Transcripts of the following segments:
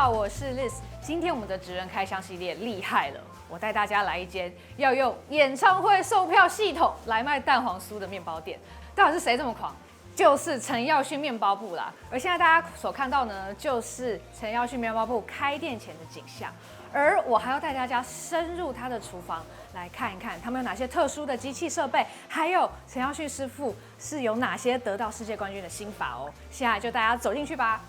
好，我是 Liz。今天我们的职人开箱系列厉害了，我带大家来一间要用演唱会售票系统来卖蛋黄酥的面包店。到底是谁这么狂？就是陈耀迅面包部啦。而现在大家所看到呢，就是陈耀迅面包部开店前的景象。而我还要带大家深入他的厨房来看一看，他们有哪些特殊的机器设备，还有陈耀迅师傅是有哪些得到世界冠军的心法哦。现在就大家走进去吧。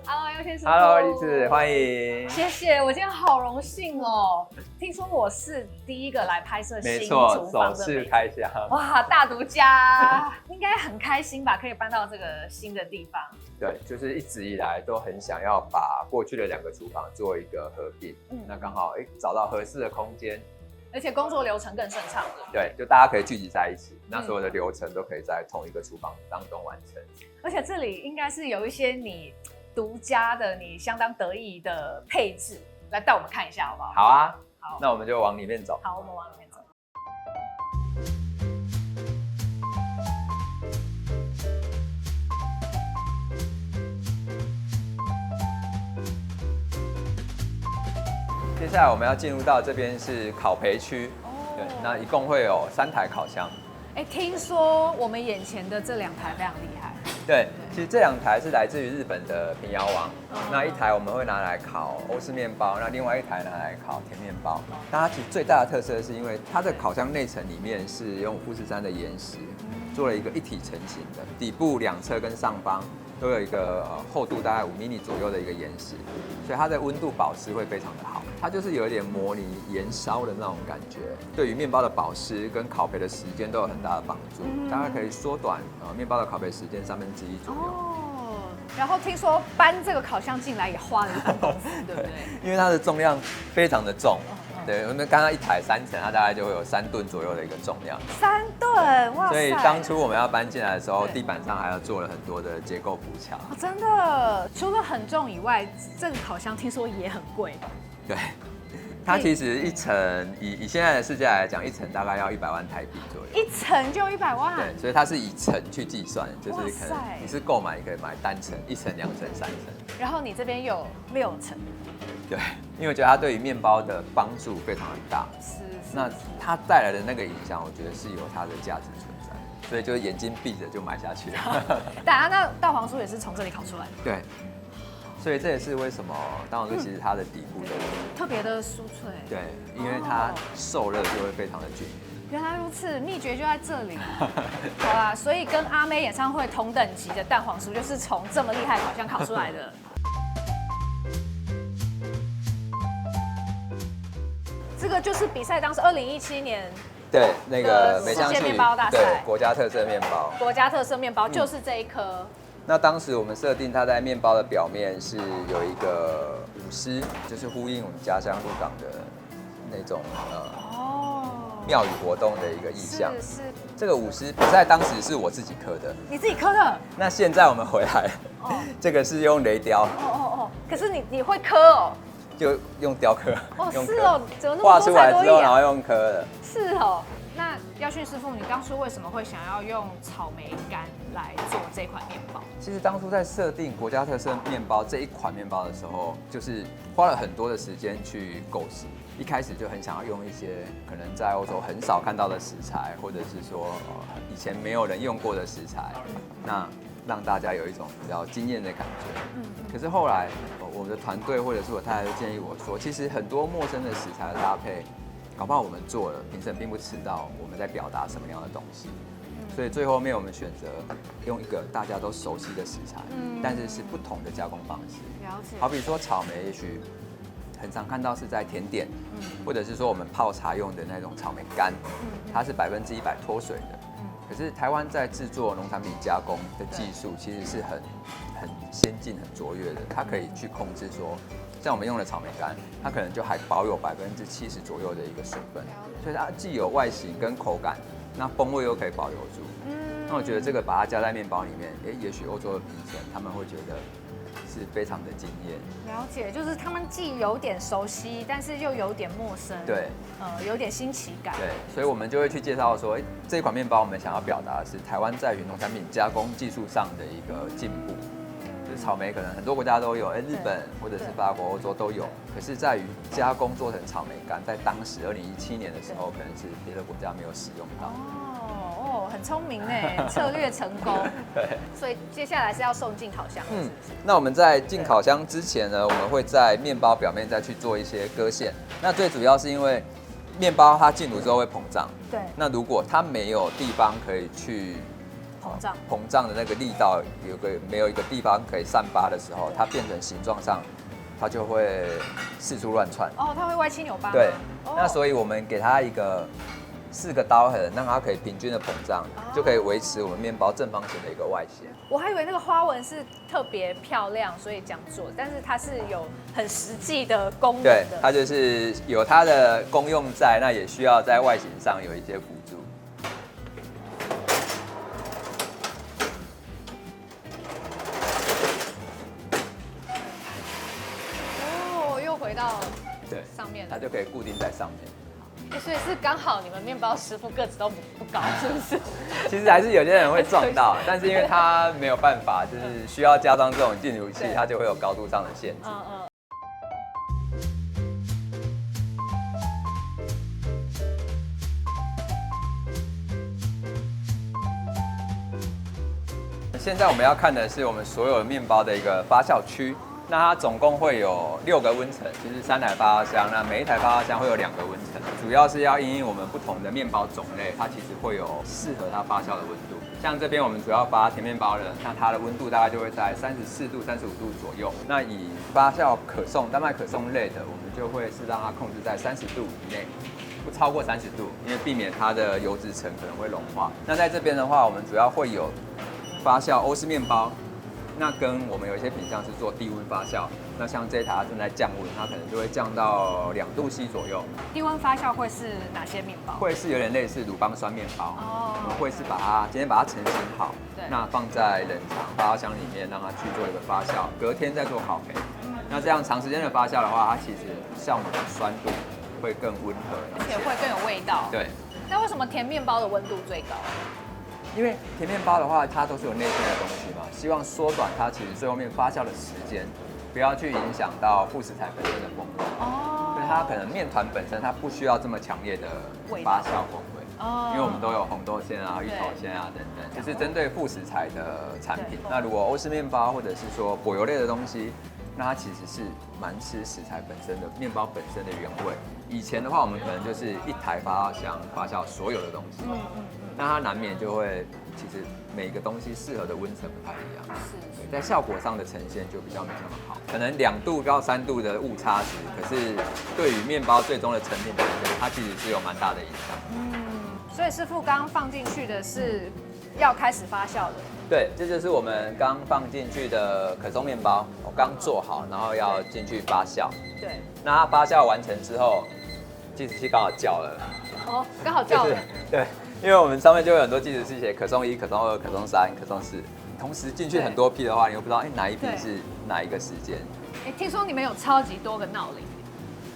Hello， 耀迅师傅。Hello， 丽子，欢迎。谢谢，我今天好荣幸哦。听说我是第一个来拍摄新厨没错，房的首次开箱。哇，大独家，应该很开心吧？可以搬到这个新的地方。对，就是一直以来都很想要把过去的2个厨房做一个合并，那刚好找到合适的空间，而且工作流程更顺畅。对，就大家可以聚集在一起，那所有的流程都可以在同一个厨房当中完成。而且这里应该是有一些你独家的、你相当得意的配置，来带我们看一下好不好？好啊，好，那我们就往里面走。好，我们往里面走。接下来我们要进入到这边是烤焙区，对，那一共会有3台烤箱。听说我们眼前的这2台非常厉害。对，其实这2台是来自于日本的平遥王，那一台我们会拿来烤欧式面包，那另外一台拿来烤甜面包。它其实最大的特色是因为它的烤箱内层里面是用富士山的岩石做了一个一体成型的，底部2侧跟上方都有一个厚度大概5 mm 左右的一个岩石，所以它的温度保湿会非常的好。它就是有一点模拟燃烧的那种感觉，对于面包的保湿跟烤焙的时间都有很大的帮助，大概可以缩短面包的烤焙时间1/3左右。然后听说搬这个烤箱进来也花了一份功夫，对不对？因为它的重量非常的重。对，我们刚刚一台3层，它大概就会有3吨左右的一个重量。3吨，哇塞！所以当初我们要搬进来的时候，地板上还要做了很多的结构补强。真的，除了很重以外，这个烤箱听说也很贵。对，它其实1层以现在的市价来讲，1层大概要100万台币左右。1层就100万？对，所以它是以层去计算，就是可能你是购买，你可以买单层、1层、2层、3层。然后你这边有6层。对，因为我觉得它对于面包的帮助非常的大。是。那它带来的那个影响，我觉得是有它的价值存在，所以就是眼睛闭着就买下去了。那蛋黄酥也是从这里烤出来的。对。所以这也是为什么蛋黄酥其实它的底部的特别的酥脆。对，因为它受热就会非常的均匀。原来如此，秘诀就在这里。好啦，所以跟阿妹演唱会同等级的蛋黄酥，就是从这么厉害烤箱烤出来的。这个就是比赛当时2017年对那个世界面包大赛，对国家特色面包，国家特色面包就是这一颗。那当时我们设定它在面包的表面是有一个舞狮，就是呼应我们家乡鹿港的那种庙宇活动的一个意象。是。这个舞狮比赛当时是我自己刻的。你自己刻的？那现在我们回来，这个是用雷雕。可是你会刻哦？就用雕刻。是哦，怎么那么画出来之后，多才多艺啊？然后用刻的。是哦。那耀迅师傅，你当初为什么会想要用草莓干来做这款面包？其实当初在设定国家特色面包这一款面包的时候，就是花了很多的时间去构思。一开始就很想要用一些可能在欧洲很少看到的食材，或者是说以前没有人用过的食材，那让大家有一种比较惊艳的感觉。可是后来我的团队或者是我太太就建议我说，其实很多陌生的食材的搭配，搞不好我们做了，评审并不知道我们在表达什么样的东西。所以最后面我们选择用一个大家都熟悉的食材，但是是不同的加工方式。了解。好比说草莓，也许很常看到是在甜点，或者是说我们泡茶用的那种草莓干，它是100%脱水的。可是台湾在制作农产品加工的技术其实是很先进、很卓越的，它可以去控制说，像我们用的草莓干，它可能就还保有70%左右的一个水分，所以它既有外形跟口感，那风味又可以保留住。那我觉得这个把它加在面包里面，也许欧洲的评审他们会觉得是非常的惊艳。了解，就是他们既有点熟悉，但是又有点陌生，对，有点新奇感。对，所以我们就会去介绍说，这一款面包我们想要表达的是台湾在于农产品加工技术上的一个进步。就是草莓可能很多国家都有，日本或者是法国、欧洲都有，可是在于加工做成草莓干，在当时2017年的时候，可能是别的国家没有使用到。很聪明哎，策略成功。对，所以接下来是要送进烤箱了，是不是？那我们在进烤箱之前呢，我们会在面包表面再去做一些割线。那最主要是因为面包它进炉之后会膨胀，对。那如果它没有地方可以去膨胀的那个力道，没有一个地方可以散发的时候，它变成形状上，它就会四处乱窜。它会歪七扭八。对。那所以我们给它一个4个刀痕，让它可以平均的膨胀，就可以维持我们面包正方形的一个外形。我还以为那个花纹是特别漂亮，所以这样做，但是它是有很实际的功能的。对，它就是有它的功用在，那也需要在外形上有一些辅助。又回到上面了，它就可以固定在上面。所以是刚好你们面包师傅个子都不高，是不是？其实还是有些人会撞到，但是因为他没有办法，就是需要加装这种进炉器，它就会有高度上的限制。现在我们要看的是我们所有面包的一个发酵区。那它总共会有6个温层，其实3台发酵箱，那每一台发酵箱会有2个温层，主要是要因应我们不同的面包种类，它其实会有适合它发酵的温度。像这边我们主要发甜面包的，那它的温度大概就会在34度、35度左右。那以发酵可颂、丹麦可颂类的，我们就会是让它控制在30度以内，不超过30度，因为避免它的油脂层可能会融化。那在这边的话，我们主要会有发酵欧式面包。那跟我们有一些品项是做低温发酵，那像这一台它正在降温，它可能就会降到2度C 左右。低温发酵会是哪些面包？会是有点类似鲁邦酸面包。我们会是今天把它成型好，那放在冷藏发酵箱里面，让它去做一个发酵，隔天再做烤焙。那这样长时间的发酵的话，它其实酵母的酸度会更温和，而且会更有味道。对。那为什么甜面包的温度最高？因为甜面包的话，它都是有内馅的东西嘛，希望缩短它其实最后面发酵的时间，不要去影响到副食材本身的风味。所以它可能面团本身它不需要这么强烈的发酵风味。因为我们都有红豆馅啊、芋头馅啊等等，就是针对副食材的产品。那如果欧式面包或者是说果油类的东西，那它其实是蛮吃食材本身的面包本身的原味。以前的话，我们可能就是一台发酵箱发酵所有的东西。那它难免就会，其实每一个东西适合的温层不太一样，在效果上的呈现就比较没那么好，可能2度到3度的误差值，可是对于面包最终的成品本身，它其实是有蛮大的影响。所以师傅刚刚放进去的是要开始发酵的。对，这就是我们刚放进去的可颂面包，我刚做好，然后要进去发酵。对，那它发酵完成之后，计时器刚好叫了。刚好叫了。对。因为我们上面就有很多计时器写可颂1、可颂2、可颂3、可颂4，同时进去很多批的话，你又不知道哪一批是哪一个时间。听说你们有超级多个闹铃。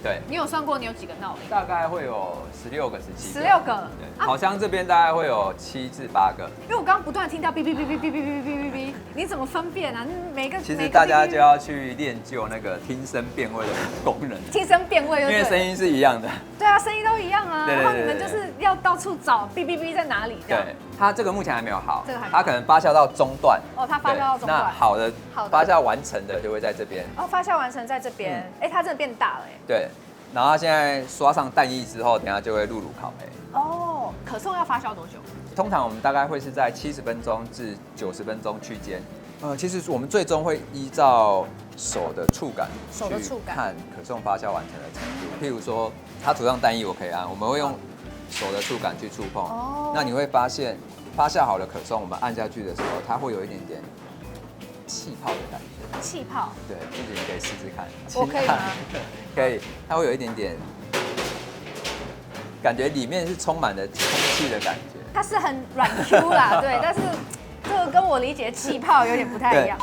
对，你有算过你有几个闹铃？大概会有16个、17个。16个。对，烤箱这边大概会有7至8个。因为我刚刚不断听到哔哔哔哔哔哔哔哔哔，你怎么分辨啊？每个其实大家就要去练就那个听声辨位的功能。听声辨位，因为声音是一样的。对啊，声音都一样啊。然后你们就是要到处找哔哔哔在哪里。对，它这个目前还没有好，这个还没它可能发酵到中段。它发酵到中段。那好的发酵完成的就会在这边。发酵完成在这边，它真的变大了哎。对。然后它现在刷上蛋液之后，等下就会入炉烤焙。可颂要发酵多久？通常我们大概会是在70分钟至90分钟区间。其实我们最终会依照手的触感去看可颂发酵完成的程度。譬如说，它涂上蛋液我可以按，我们会用手的触感去触碰。那你会发现，发酵好的可颂，我们按下去的时候，它会有一点点气泡的感觉。气泡？对，自己可以试试看。我可以吗？可以，它会有一点点感觉，里面是充满了空气的感觉。它是很软 Q 啦，对，但是这个跟我理解的气泡有点不太一样。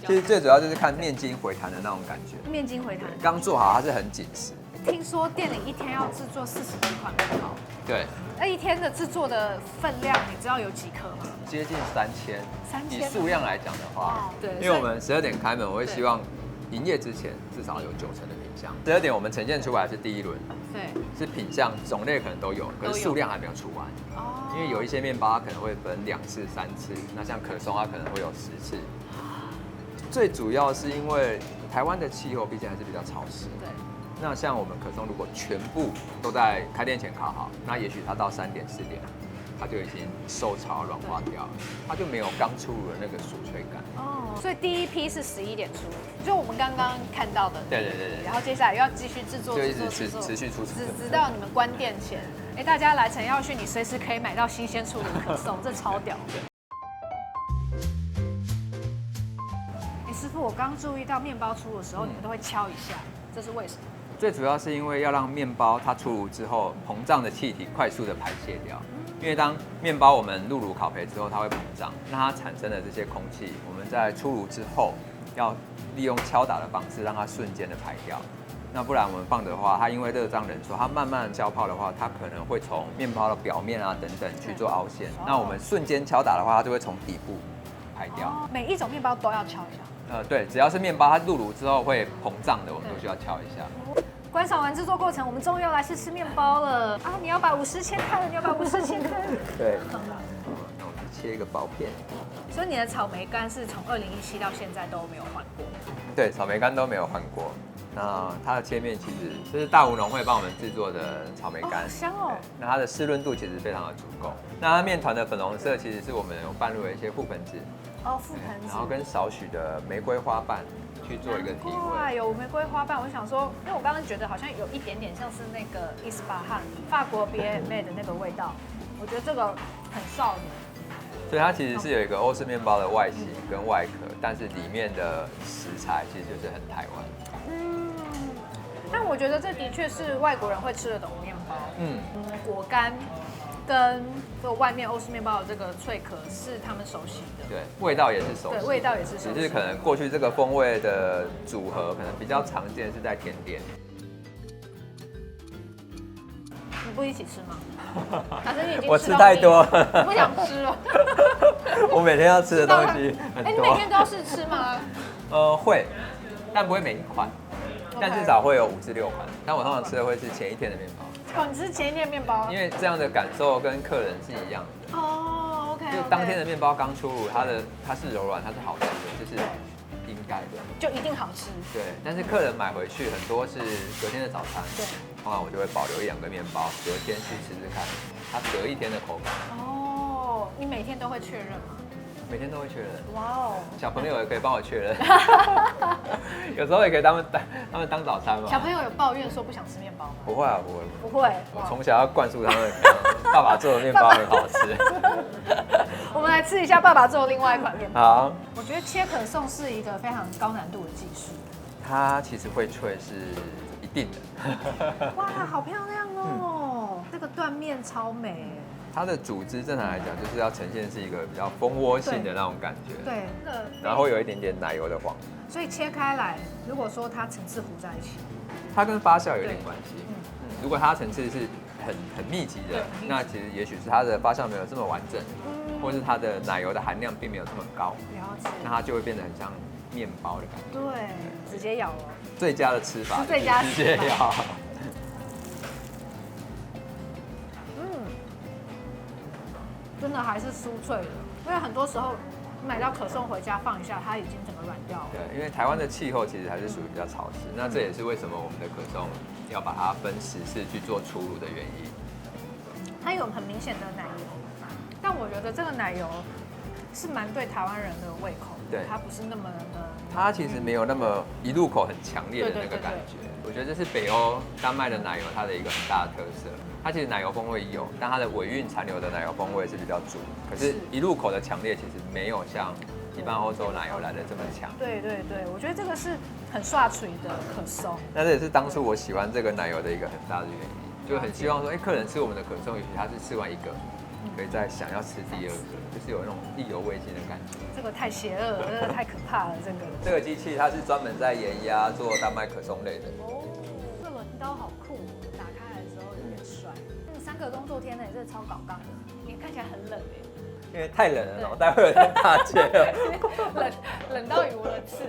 其实最主要就是看面筋回弹的那种感觉。面筋回弹，刚做好它是很紧实。听说店里一天要制作40几款面包，对，那一天的制作的分量，你知道有几颗吗？接近3000。以3000数量来讲的话，对，因为我们12点开门，我会希望营业之前至少有90%的品项。12点我们呈现出来是第一轮，对，是品项种类可能都有，可是数量还没有出完。哦，因为有一些面包它可能会分2次、3次，那像可颂它可能会有10次。最主要是因为台湾的气候毕竟还是比较潮湿。对。那像我们可颂如果全部都在开店前烤好，那也许它到3点4点，它就已经受潮软化掉了，它就没有刚出炉的那个酥脆感。哦，所以第一批是11点出炉，就我们刚刚看到的。对。然后接下来又要继续制作，就一直持续出，直到你们关店前。哎，大家来陈耀迅，你随时可以买到新鲜出炉可颂，这超屌。哎，师傅，我刚注意到面包出炉的时候，你们都会敲一下，这是为什么？最主要是因为要让面包它出炉之后，膨胀的气体快速的排泄掉。因为当面包我们入炉烤焙之后，它会膨胀，那它产生的这些空气，我们在出炉之后要利用敲打的方式让它瞬间的排掉。那不然我们放的话，它因为热胀冷缩，它慢慢消泡的话，它可能会从面包的表面啊等等去做凹陷。那我们瞬间敲打的话，它就会从底部排掉。每一种面包都要敲一下。对，只要是面包它入炉之后会膨胀的，我们都需要敲一下。观赏完制作过程，我们终于要来试吃面包了啊！你要把50切开了，你要把50切开了。对。那我们切一个薄片。所以你的草莓干是从2017到现在都没有换过？对，草莓干都没有换过。那它的切面其实这是大吴农会帮我们制作的草莓干，香哦。那它的湿润度其实非常的足够。那它面团的粉红色其实是我们有拌入了一些覆盆子，覆盆子，然后跟少许的玫瑰花瓣去做一个提味。有玫瑰花瓣，我想说，因为我刚刚觉得好像有一点点像是那个伊斯巴罕法国 BMA 的那个味道，我觉得这个很少女。所以它其实是有一个欧式面包的外形跟外壳，但是里面的食材其实就是很台湾。但我觉得这的确是外国人会吃得懂的面包。果干跟这外面欧式面包的这个脆壳是他们熟悉的。对，味道也是熟悉。对，味道也是熟悉。只是可能过去这个风味的组合，可能比较常见是在甜点。你不一起吃吗？还是你已经我吃太多，我不想吃了。我每天要吃的东西很多。你每天都要试吃吗？会，但不会每一款。但至少会有5至6款，但我通常吃的会是前一天的面包。你吃前一天的面包？因为这样的感受跟客人是一样的。OK。就当天的面包刚出炉，它是柔软，它是好吃的，这是应该的。就一定好吃。对，但是客人买回去很多是隔天的早餐。对。通常我就会保留1、2个面包，隔天去吃吃看，它隔一天的口感。你每天都会确认吗？每天都会确认。哇哦！小朋友也可以帮我确认，有时候也可以他们当早餐嘛。小朋友有抱怨说不想吃面包吗？不会啊，不会。不会。我从小要灌输他们，爸爸做的面包很好吃。我们来吃一下爸爸做的另外一款面包。好。我觉得切可颂是一个非常高难度的技术。它其实会脆是一定的。哇，好漂亮哦！这个断面超美。它的组织正常来讲，就是要呈现是一个比较蜂窝性的那种感觉，对，然后有一点点奶油的黄，所以切开来，如果说它层次糊在一起，它跟发酵有点关系。如果它层次是很密集的，那其实也许是它的发酵没有这么完整，或是它的奶油的含量并没有这么高，那它就会变得很像面包的感觉。对，直接咬了。最佳的吃法，最佳直接咬。真的还是酥脆的，因为很多时候买到可颂回家放一下，它已经整个软掉了。对，因为台湾的气候其实还是属于比较潮湿，那这也是为什么我们的可颂要把它分时次去做出炉的原因。它有很明显的奶油，但我觉得这个奶油是蛮对台湾人的胃口的，对，它不是那么的。它其实没有那么一入口很强烈的那个感觉。我觉得这是北欧丹麦的奶油它的一个很大的特色。它其实奶油风味有，但它的尾韵残留的奶油风味是比较足。可是，一入口的强烈其实没有像一般欧洲奶油来的这么强。对对对，我觉得这个是很刷嘴的可颂。那这也是当初我喜欢这个奶油的一个很大的原因，就很希望说，客人吃我们的可颂，也许他是吃完一个，可以再想要吃第二个，就是有那种意犹未尽的感觉。这个太邪恶了，这个太可怕了，这个。这个机器它是专门在盐压做丹麦可颂类的。哦，这轮刀好酷，打开来的时候有点帅。这个3个工作天呢，也是超搞杠的，你看起来很冷哎。因为太冷了，脑袋会有点打结了。冷到语无伦次。